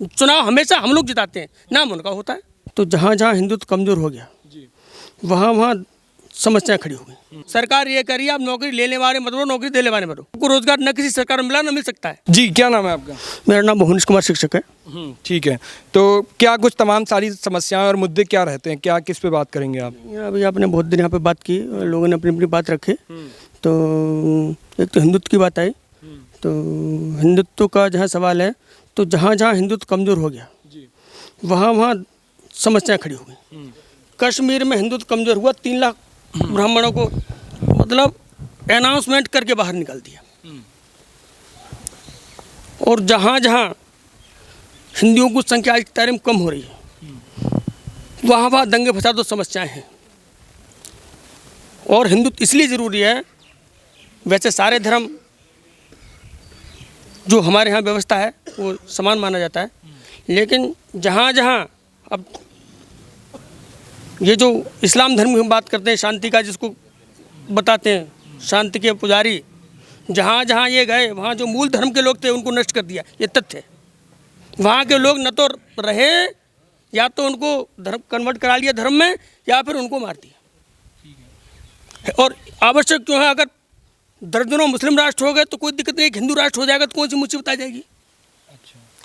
चुनाव हमेशा हम लोग जिताते हैं, नाम उनका होता है। तो जहाँ जहाँ हिंदुत्व कमजोर हो गया वहाँ वहाँ समस्याएं खड़ी हो गई। सरकार ये करिए, आप नौकरी लेने वाले मत बनो, नौकरी देने वाले मत बनो। आपको रोजगार न किसी सरकार में मिला न मिल सकता है। जी, क्या नाम है आपका? मेरा नाम भुवनेश कुमार शिक्षक है। ठीक है, तो क्या कुछ तमाम सारी समस्याएं और मुद्दे क्या रहते हैं, क्या किस पे बात करेंगे आप? अभी आपने बहुत दिन यहाँ पे बात की, लोगों ने अपनी अपनी बात रखी। तो एक तो हिंदुत्व की बात आई, तो हिंदुत्व का जहाँ सवाल है, तो जहाँ जहाँ हिंदुत्व कमजोर हो गया वहाँ वहाँ समस्याएं खड़ी हो गई। कश्मीर में हिंदुत्व कमजोर हुआ, 3 लाख ब्राह्मणों को मतलब अनाउंसमेंट करके बाहर निकाल दिया। और जहाँ जहाँ हिंदुओं की संख्या आज की तारीख में कम हो रही है वहाँ वहाँ दंगे फसाद और समस्याएं हैं। और हिंदुत्व इसलिए ज़रूरी है, वैसे सारे धर्म जो हमारे यहाँ व्यवस्था है वो समान माना जाता है, लेकिन जहाँ जहाँ अब ये जो इस्लाम धर्म की हम बात करते हैं, शांति का जिसको बताते हैं, शांति के पुजारी, जहाँ जहाँ ये गए वहाँ जो मूल धर्म के लोग थे उनको नष्ट कर दिया। ये तथ्य है। वहाँ के लोग न तो रहे, या तो उनको धर्म कन्वर्ट करा लिया धर्म में, या फिर उनको मार दिया। और आवश्यक क्यों है, अगर दर्जनों मुस्लिम राष्ट्र हो गए तो कोई दिक्कत नहीं, एक हिंदू राष्ट्र हो जाएगा तो कौन सी मुसीबत आ जाएगी।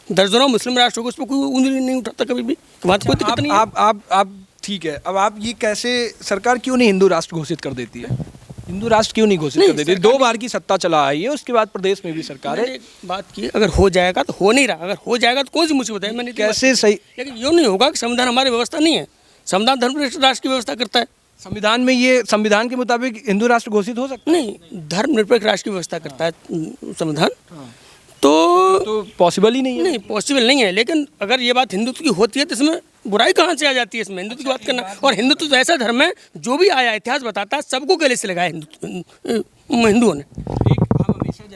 दर्जनों मुस्लिम राष्ट्र हो गए, उस पर कोई उंगली नहीं उठाता कभी भी, वहाँ कोई दिक्कत नहीं है। आप ठीक है, अब आप ये कैसे, सरकार क्यों नहीं हिंदू राष्ट्र घोषित कर देती है? हिंदू राष्ट्र क्यों नहीं घोषित कर देती? 2 बार की सत्ता चला आई है, उसके बाद प्रदेश में भी सरकार है। एक बात की, अगर हो जाएगा तो हो नहीं रहा, अगर हो जाएगा तो कौन सी मुसीबत है। मैंने कैसे सही, लेकिन यूँ नहीं होगा कि संविधान हमारी व्यवस्था नहीं है। संविधान धर्मनिरपेक्ष राष्ट्र की व्यवस्था करता है। संविधान में ये, संविधान के मुताबिक हिंदू राष्ट्र घोषित हो सकता नहीं, धर्मनिरपेक्ष राष्ट्र की व्यवस्था करता है संविधान। तो पॉसिबल ही नहीं है। नहीं, पॉसिबल नहीं है। लेकिन अगर ये बात हिंदुत्व की होती है तो इसमें बुराई कहाँ से आ जाती है? इसमें हिंदुत्व की बात करना, और हिंदुत्व तो ऐसा धर्म है जो भी आया इतिहास बताता है सबको गले से लगाया हिंदुओं ने।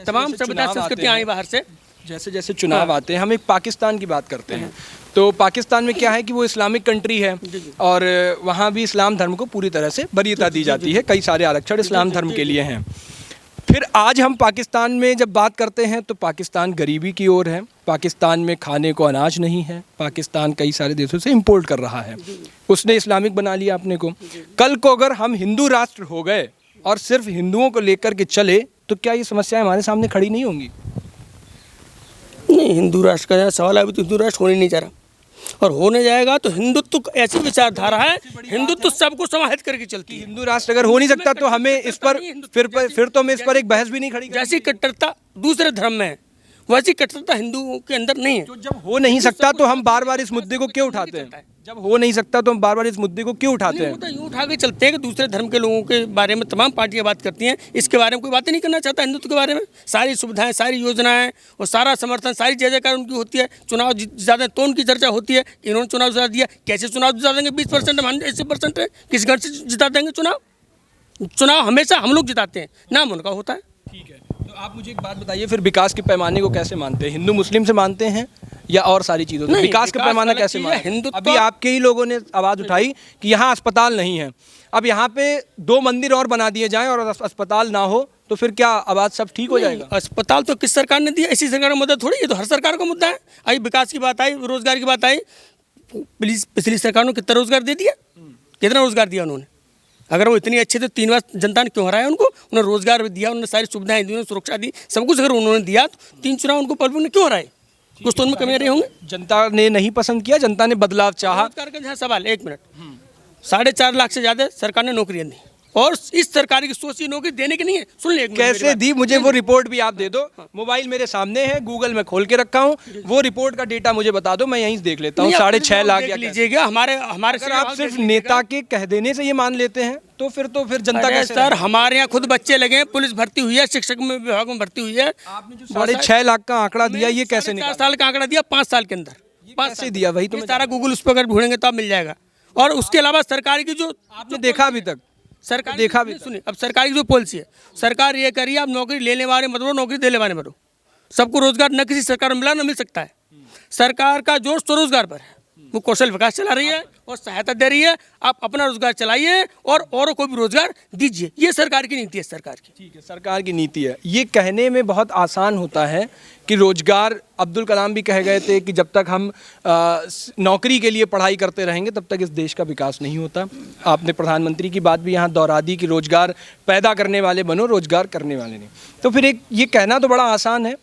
तमाम सभ्यता संस्कृतियाँ आई बाहर से। जैसे जैसे चुनाव आते हैं, हम एक पाकिस्तान की बात करते हैं, तो पाकिस्तान में क्या है कि वो इस्लामिक कंट्री है और वहाँ भी इस्लाम धर्म को पूरी तरह से वरीयता दी जाती है। कई सारे आरक्षण इस्लाम धर्म के लिए हैं। फिर आज हम पाकिस्तान में जब बात करते हैं तो पाकिस्तान गरीबी की ओर है, पाकिस्तान में खाने को अनाज नहीं है, पाकिस्तान कई सारे देशों से इंपोर्ट कर रहा है, उसने इस्लामिक बना लिया अपने को। कल को अगर हम हिंदू राष्ट्र हो गए और सिर्फ हिंदुओं को लेकर के चले तो क्या ये समस्याएं हमारे सामने खड़ी नहीं होंगी? नहीं, हिंदू राष्ट्र का सवाल अभी तो हिंदू राष्ट्र होने नहीं जा रहा, और होने जाएगा तो हिंदुत्व ऐसी विचारधारा है, हिंदुत्व सबको समाहित करके चलती है। हिंदू राष्ट्र अगर हो नहीं सकता तो हमें इस पर फिर तो हमें इस पर एक बहस भी नहीं खड़ी। जैसी कट्टरता दूसरे धर्म में है वैसी कट्टरता हिंदुओं के अंदर नहीं है। तो जब हो नहीं सकता तो हम बार बार इस मुद्दे को क्यों उठाते हैं? जब हो नहीं सकता तो हम बार बार इस मुद्दे को क्यों उठाते हैं? यूँ उठा के चलते हैं कि दूसरे धर्म के लोगों के बारे में तमाम पार्टियां बात करती हैं, इसके बारे में कोई बातें नहीं करना चाहता। हिंदुत्व के बारे में सारी सुविधाएं, सारी योजनाएं और सारा समर्थन, सारी जय जयकार उनकी होती है। चुनाव ज़्यादा तो उनकी चर्चा होती है कि इन्होंने चुनाव जिता दिया। कैसे चुनाव जिता देंगे? 20% हम 80% है, किस घर से जिता देंगे चुनाव? चुनाव हमेशा हम लोग जिताते हैं, नाम उनका होता है। ठीक है, तो आप मुझे एक बात बताइए, फिर विकास के पैमाने को कैसे मानते हैं? हिंदू मुस्लिम से मानते हैं या और सारी चीज़ों से? विकास का पैमाना कैसे मानते हैं? अभी आपके ही लोगों ने आवाज़ उठाई कि यहाँ अस्पताल नहीं है, अब यहाँ पे 2 मंदिर और बना दिए जाएं और अस्पताल ना हो तो फिर क्या आवाज़ सब ठीक हो जाएगा? अस्पताल तो किस सरकार ने दिया? इसी सरकार का मुद्दा थोड़ी, ये तो हर सरकार का मुद्दा है। आई विकास की बात आई, रोजगार की बात आई, पिछली सरकार ने कितना रोजगार दे दिया? कितना रोजगार दिया उन्होंने? अगर वो इतनी अच्छे थे 3 बार जनता ने क्यों हराया उनको? उन्होंने रोजगार भी दिया, उन्होंने सारी सुविधाएं दी, उन्होंने सुरक्षा दी, सब कुछ अगर उन्होंने दिया तो 3 चुनाव उनको पब्लिक ने क्यों हराए? कुछ तो उनमें कमियां रही होंगी। जनता ने नहीं पसंद किया, जनता ने बदलाव चाहा। रोजगार का जहाँ सवाल, 1 मिनट, 4.5 लाख से ज़्यादा सरकार ने नौकरियाँ दी, और इस सरकार की सोच नौकरी देने की नहीं है। सुन ले, कैसे दी? मुझे वो रिपोर्ट भी आप दे दो। मोबाइल मेरे सामने है, गूगल में खोल के रखा हूँ, वो रिपोर्ट का डेटा मुझे बता दो, मैं यहीं से देख लेता हूँ। 6.5 लाख लीजिएगा। हमारे अगर आप सिर्फ नेता के कह देने से ये मान लेते हैं तो फिर जनता कैसे? सर, हमारे यहाँ खुद बच्चे लगे हैं, पुलिस भर्ती हुई है, शिक्षक में विभाग में भर्ती हुई है। आपने जो 6.5 लाख का आंकड़ा दिया, ये कैसे निकाला? 4 साल का आंकड़ा दिया, 5 साल के अंदर 5 से दिया, वही तो सारा गूगल उस पर अगर ढूंढेंगे तो आप मिल जाएगा। और उसके अलावा सरकार की जो आपने देखा अभी तक, सरकार देखा भी, सुनिए, अब सरकार की जो पॉलिसी है, सरकार ये करिए, आप नौकरी लेने वाले मत बनो, नौकरी देने वाले मत बनो। सबको रोजगार न किसी सरकार में मिला न मिल सकता है। सरकार का जोर स्वरोजगार पर है, वो कौशल विकास चला रही है। और सहायता दे रही है। आप अपना रोजगार चलाइए और औरों को भी रोजगार दीजिए। ये सरकार की नीति है, सरकार की। ठीक है, सरकार की नीति है। ये कहने में बहुत आसान होता है कि रोजगार, अब्दुल कलाम भी कह गए थे कि जब तक हम नौकरी के लिए पढ़ाई करते रहेंगे तब तक इस देश का विकास नहीं होता। आपने प्रधानमंत्री की बात भी यहाँ दोहरा दी कि रोजगार पैदा करने वाले बनो, रोजगार करने वाले नहीं। तो फिर एक ये कहना तो बड़ा आसान है।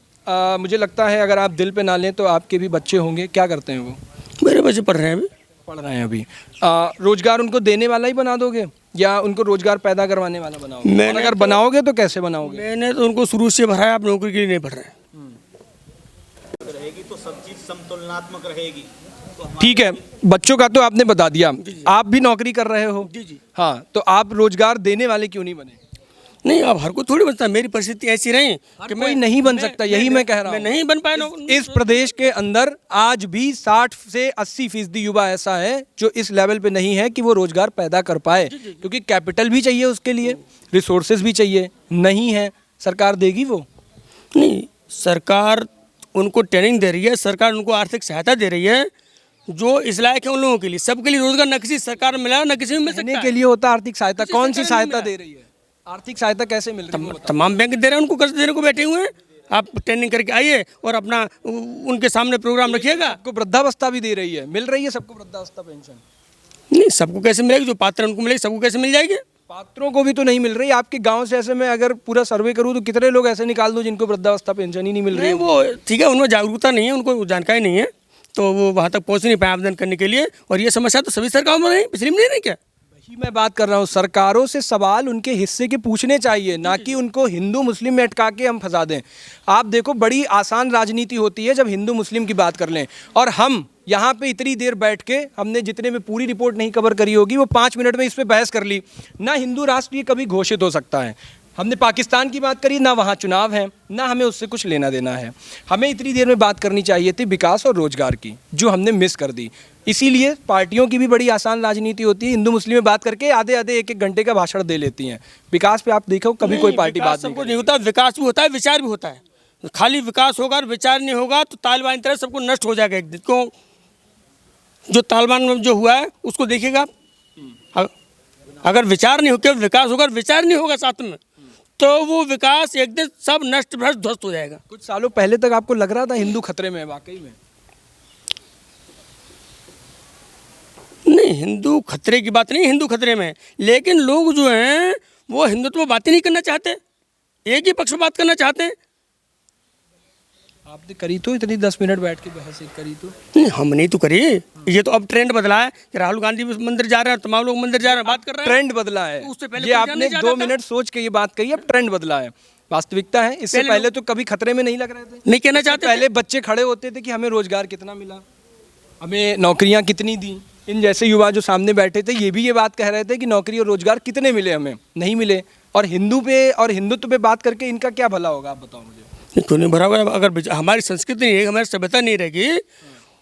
मुझे लगता है अगर आप दिल पे ना लें तो आपके भी बच्चे होंगे, क्या करते हैं वो? मेरे बच्चे पढ़ रहे हैं अभी। पढ़ रहे हैं अभी। रोजगार उनको देने वाला ही बना दोगे या उनको रोजगार पैदा करवाने वाला बनाओगे? और अगर बनाओगे तो कैसे बनाओगे? मैंने तो उनको शुरू से भरा है, आप नौकरी के लिए नहीं पढ़ रहे हैं। रहेगी तो सब चीज समतुलनात्मक रहेगी। तो ठीक है, बच्चों का तो आपने बता दिया। आप भी नौकरी कर रहे हो? जी। हाँ, तो आप रोजगार देने वाले क्यों नहीं बने? नहीं, अब हर को थोड़ी बनता। मेरी परिस्थिति ऐसी रही कि कोई नहीं बन सकता, यही मैं कह रहा हूँ। मैं नहीं बन पाया नौकरी। इस प्रदेश के अंदर आज भी 60 से 80% युवा ऐसा है जो इस लेवल पे नहीं है कि वो रोजगार पैदा कर पाए, क्योंकि कैपिटल भी चाहिए उसके लिए, रिसोर्सेज भी चाहिए। नहीं है, सरकार देगी वो? नहीं, सरकार उनको ट्रेनिंग दे रही है, सरकार उनको आर्थिक सहायता दे रही है जो इस लायक है उन लोगों के लिए। सबके लिए रोजगार न किसी सरकार में मिला, न किसी में मिल सकता देने है। के लिए होता आर्थिक सहायता। किसी कौन सी सरकार ने सहायता मिला। दे रही है? आर्थिक सहायता कैसे मिल रही है? तमाम बैंक दे रहे हैं, उनको कर्ज देने को बैठे हुए हैं। आप ट्रेनिंग करके आइए और अपना उनके सामने प्रोग्राम रखिएगा। आपको वृद्धावस्था भी दे रही है, मिल रही है सबको वृद्धावस्था पेंशन? नहीं, सबको कैसे मिलेगी? जो पात्र है उनको मिलेगी, सबको कैसे मिल जाएगी? पात्रों को भी तो नहीं मिल रही। आपके गांव से ऐसे में अगर पूरा सर्वे करूं तो कितने लोग ऐसे निकाल दूं जिनको वृद्धावस्था पेंशन ही नहीं मिल रही नहीं, है? वो ठीक है, उनमें जागरूकता नहीं है, उनको जानकारी नहीं है, तो वो वहाँ तक पहुँच नहीं पाए आवेदन करने के लिए। और ये समस्या तो सभी सरकारों में नहीं, पिछली में नहीं रही क्या? वही मैं बात कर रहा हूँ। सरकारों से सवाल उनके हिस्से के पूछने चाहिए, ना कि उनको हिंदू मुस्लिम में अटका के हम फंसा दें। आप देखो, बड़ी आसान राजनीति होती है जब हिंदू मुस्लिम की बात कर लें, और हम यहाँ पे इतनी देर बैठ के हमने जितने में पूरी रिपोर्ट नहीं कवर करी होगी वो 5 मिनट में इस पर बहस कर ली। ना हिंदू राष्ट्र ये कभी घोषित हो सकता है। हमने पाकिस्तान की बात करी, ना वहाँ चुनाव है, ना हमें उससे कुछ लेना देना है। हमें इतनी देर में बात करनी चाहिए थी विकास और रोजगार की, जो हमने मिस कर दी। इसीलिए पार्टियों की भी बड़ी आसान राजनीति होती है, हिंदू मुस्लिम में बात करके आधे आधे एक घंटे का भाषण दे लेती हैं। विकास पे आप देखो कभी कोई पार्टी बात सबको नहीं होता। विकास भी होता है, विचार भी होता है। खाली विकास होगा और विचार नहीं होगा तो तालिबान की तरह सबको नष्ट हो जाएगा एक दिन। क्यों? जो तालिबान में जो हुआ है उसको देखिएगा आप। अगर विचार नहीं होगा, विकास होगा, विचार नहीं होगा साथ में, तो वो विकास एक दिन सब नष्ट भ्रष्ट ध्वस्त हो जाएगा। कुछ सालों पहले तक आपको लग रहा था हिंदू खतरे में है? वाकई में नहीं, हिंदू खतरे की बात नहीं, हिंदू खतरे में है। लेकिन लोग जो हैं वो हिंदुत्व बात ही नहीं करना चाहते, एक ही पक्ष में बात करना चाहते हैं। आपने करी तो इतनी 10 मिनट बैठ के बहस करी तो? नहीं, हम नहीं तो करी। ये तो अब ट्रेंड बदला है कि राहुल गांधी भी मंदिर जा रहे हैं, तमाम लोग मंदिर जा रहे हैं, बात कर रहे हैं। ट्रेंड बदला है। उससे पहले ये कोई आपने जानने जाता 2 था। मिनट सोच के ये बात कही, अब ट्रेंड बदला है। वास्तविकता है, इससे पहले तो कभी खतरे में नहीं लग रहे थे, नहीं कहना चाहते। पहले बच्चे खड़े होते थे कि हमें रोजगार कितना मिला, हमें नौकरियां कितनी दी। इन जैसे युवा जो सामने बैठे थे ये भी ये बात कह रहे थे कि नौकरी और रोजगार कितने मिले, हमें नहीं मिले। और हिंदू पे और हिंदुत्व पे बात करके इनका क्या भला होगा, आप बताओ मुझे। क्यों नहीं भरा हुआ? अगर हमारी संस्कृति नहीं रहेगी, हमारी सभ्यता नहीं रहेगी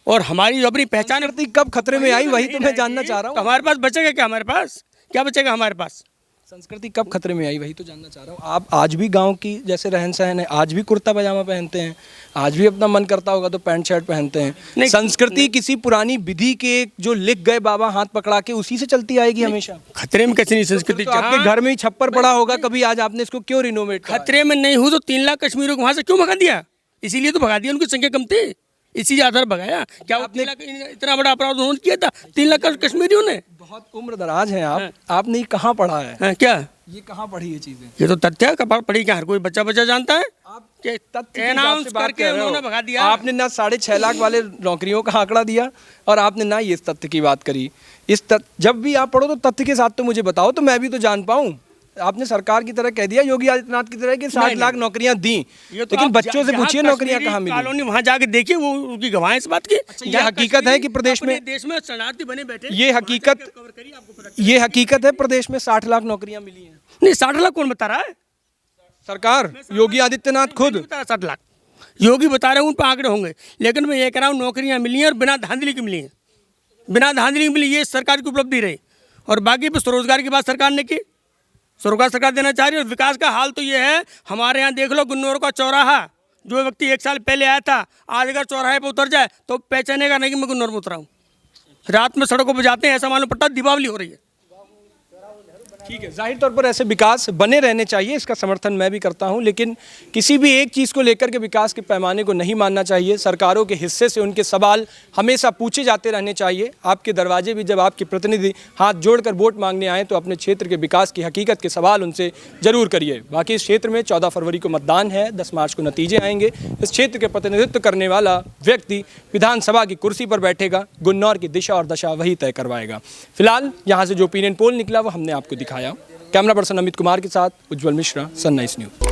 और हमारी जो अपनी पहचान संस्कृति कब खतरे में आई, वही तो मैं जानना चाह रहा तो हूँ। हमारे पास बचेगा क्या? हमारे पास क्या बचेगा? हमारे पास संस्कृति कब खतरे में आई, वही तो जानना चाह रहा हूँ। आप आज भी गांव की जैसे रहन सहन है, आज भी कुर्ता पजामा पहनते हैं, आज भी अपना मन करता होगा तो पैंट शर्ट पहनते हैं। संस्कृति किसी पुरानी विधि के जो लिख गए बाबा हाथ पकड़ा के, उसी से चलती आएगी हमेशा। खतरे में कैसे नहीं संस्कृति? तो आपके घर में ही छप्पर पड़ा होगा, कभी आज आपने इसको क्यों रिनोवेट करा? खतरे में नहीं हूँ तो 3 लाख कश्मीरियों को वहाँ से क्यों भगा दिया? इसीलिए तो भगा दिया, उनकी संख्या कम थी, इसी आधार भगाया। क्या आपने इतना बड़ा अपराध उन्होंने किया था 3 लाख कश्मीरियों ने? बहुत उम्र दराज हैं आप, आपने ये कहाँ पढ़ा है? क्या ये कहाँ पढ़ी ये चीजें? ये तो तथ्य है, कपाल पढ़ी क्या हर कोई बच्चा जानता है? आप कि तथ्य के हिसाब अनाउंस से बात करके कर रहे हो। उन्होंने भगा दिया। आपने ना 6.5 लाख वाले नौकरियों का आंकड़ा दिया और आपने ना ये तथ्य की बात करी। इस जब भी आप पढ़ो तो तथ्य के साथ तो मुझे बताओ, तो मैं भी तो जान पाऊँ। आपने सरकार की तरह कह दिया, योगी आदित्यनाथ की तरह कि 60 लाख नौकरियां दी, लेकिन बच्चों से पूछिए नौकरियां कहाँ मिली? कॉलोनी वहाँ जाके देखिए, वो उनकी गवाह इस बात की। ये हकीकत है कि प्रदेश में शरणार्थी बने बैठे, ये हकीकत है प्रदेश में 60 लाख नौकरियां मिली हैं। नहीं, 60 लाख कौन बता रहा है? सरकार, योगी आदित्यनाथ खुद बता रहा 60 लाख। योगी बता रहे हैं, उन पर आंकड़े होंगे, लेकिन मैं ये कह रहा हूँ नौकरियां मिली हैं और बिना धांधली की मिली हैं। बिना धांधली की मिली, ये सरकार की उपलब्धि रही। और बाकी पे स्वरोजगार की बात सरकार ने की, स्वरोजगार सरकार देना चाह रही है। और विकास का हाल तो ये है, हमारे यहाँ देख लो गुन्नौर का चौराहा, जो व्यक्ति 1 साल पहले आया था, आज अगर चौराहे पर उतर जाए तो पहचानेगा नहीं कि मैं गुन्नौर में उतरा हूँ। रात में सड़कों पर जाते हैं, ऐसा मालूम पड़ता है दीपावली हो रही है। ठीक है, जाहिर तौर पर ऐसे विकास बने रहने चाहिए, इसका समर्थन मैं भी करता हूं, लेकिन किसी भी एक चीज़ को लेकर के विकास के पैमाने को नहीं मानना चाहिए। सरकारों के हिस्से से उनके सवाल हमेशा पूछे जाते रहने चाहिए। आपके दरवाजे भी जब आपके प्रतिनिधि हाथ जोड़कर वोट मांगने आए तो अपने क्षेत्र के विकास की हकीकत के सवाल उनसे ज़रूर करिए। बाकी इस क्षेत्र में 14 फरवरी को मतदान है, 10 मार्च को नतीजे आएंगे। इस क्षेत्र के प्रतिनिधित्व करने वाला व्यक्ति विधानसभा की कुर्सी पर बैठेगा, गुन्नौर की दिशा और दशा वही तय करवाएगा। फिलहाल यहाँ से जो ओपिनियन पोल निकला वो हमने आपको दिखाया। कैमरा पर्सन अमित कुमार के साथ उज्ज्वल मिश्रा, सनराइज न्यूज़।